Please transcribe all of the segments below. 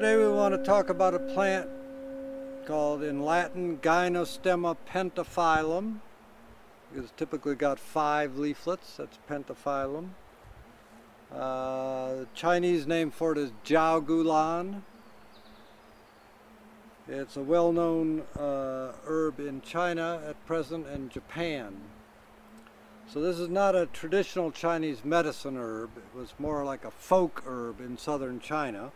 Today we want to talk about a plant called in Latin Gymnostemma pentaphyllum. It's typically got 5 leaflets, that's pentaphyllum. The Chinese name for it is Jiao. It's a well-known herb in China at present and Japan. So this is not a traditional Chinese medicine herb. It was more like a folk herb in southern China.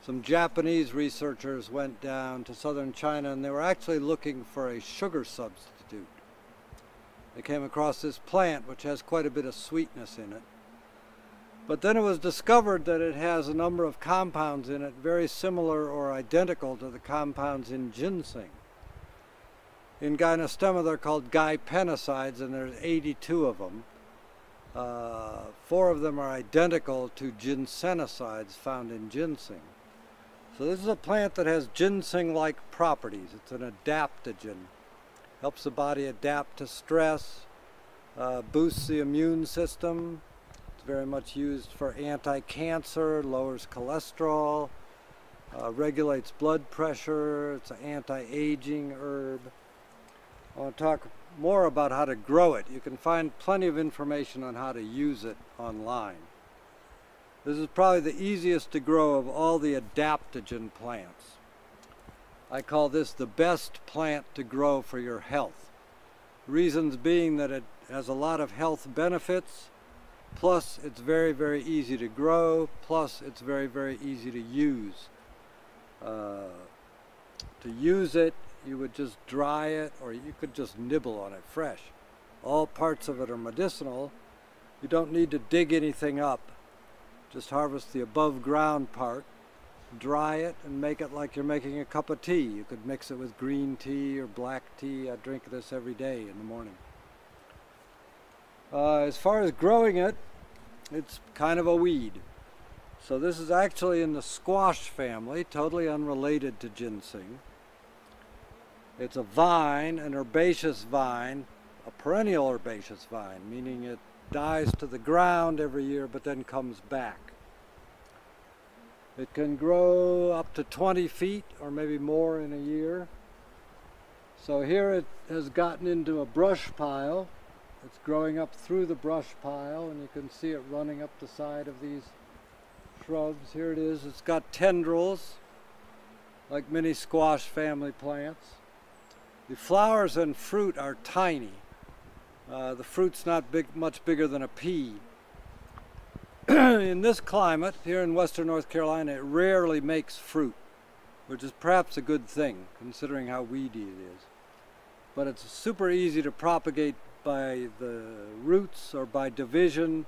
Some Japanese researchers went down to southern China and they were actually looking for a sugar substitute. They came across this plant which has quite a bit of sweetness in it. But then it was discovered that it has a number of compounds in it very similar or identical to the compounds in ginseng. In Gymnostemma they're called gypenicides and there's 82 of them. 4 of them are identical to ginsenicides found in ginseng. So this is a plant that has ginseng-like properties. It's an adaptogen. Helps the body adapt to stress, boosts the immune system. It's very much used for anti-cancer, lowers cholesterol, regulates blood pressure. It's an anti-aging herb. I want to talk more about how to grow it. You can find plenty of information on how to use it online. This is probably the easiest to grow of all the adaptogen plants. I call this the best plant to grow for your health. Reasons being that it has a lot of health benefits, plus it's very, very easy to grow, plus it's very, very easy to use. To use it, you would just dry it, or you could just nibble on it fresh. All parts of it are medicinal. You don't need to dig anything up. Just harvest the above ground part, dry it, and make it like you're making a cup of tea. You could mix it with green tea or black tea. I drink this every day in the morning. As far as growing it, it's kind of a weed. So this is actually in the squash family, totally unrelated to ginseng. It's a vine, an herbaceous vine, a perennial herbaceous vine, meaning it dies to the ground every year but then comes back. It can grow up to 20 feet or maybe more in a year. So here it has gotten into a brush pile. It's growing up through the brush pile and you can see it running up the side of these shrubs. Here it is. It's got tendrils like many squash family plants. The flowers and fruit are tiny. The fruit's not much bigger than a pea. In this climate, here in western North Carolina, it rarely makes fruit, which is perhaps a good thing, considering how weedy it is. But it's super easy to propagate by the roots or by division.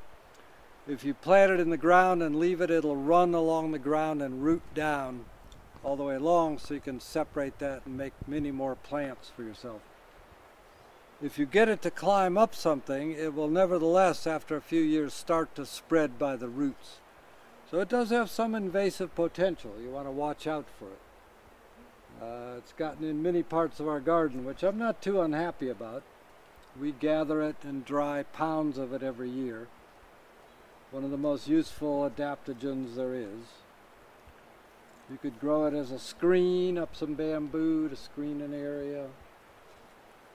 If you plant it in the ground and leave it, it'll run along the ground and root down all the way along, so you can separate that and make many more plants for yourself. If you get it to climb up something, it will nevertheless, after a few years, start to spread by the roots. So it does have some invasive potential. You want to watch out for it. It's gotten in many parts of our garden, which I'm not too unhappy about. We gather it and dry pounds of it every year. One of the most useful adaptogens there is. You could grow it as a screen, up some bamboo to screen an area.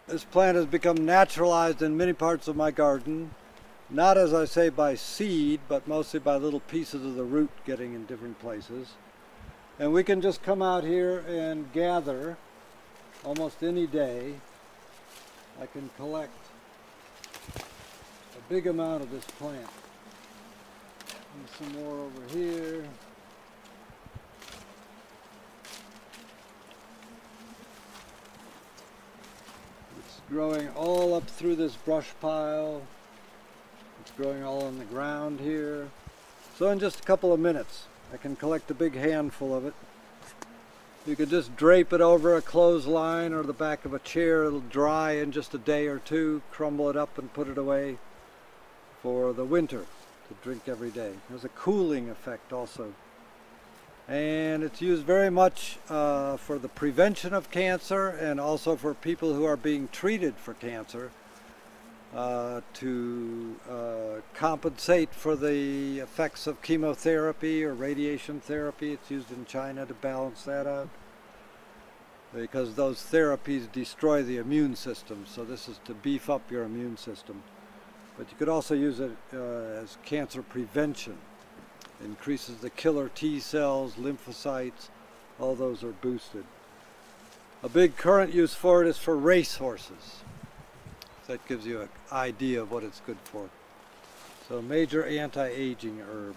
This plant has become naturalized in many parts of my garden, not as I say by seed, but mostly by little pieces of the root getting in different places. And we can just come out here and gather almost any day. I can collect a big amount of this plant. And some more over here. Growing all up through this brush pile. It's growing all on the ground here. So in just a couple of minutes, I can collect a big handful of it. You could just drape it over a clothesline or the back of a chair. It'll dry in just a day or two, crumble it up and put it away for the winter to drink every day. There's a cooling effect also. And it's used very much for the prevention of cancer and also for people who are being treated for cancer. to compensate for the effects of chemotherapy or radiation therapy. It's used in China to balance that out, because those therapies destroy the immune system. So this is to beef up your immune system. But you could also use it as cancer prevention. It increases the killer T cells, lymphocytes, all those are boosted. A big current use for it is for race horses. That gives you an idea of what it's good for. So major anti-aging herb.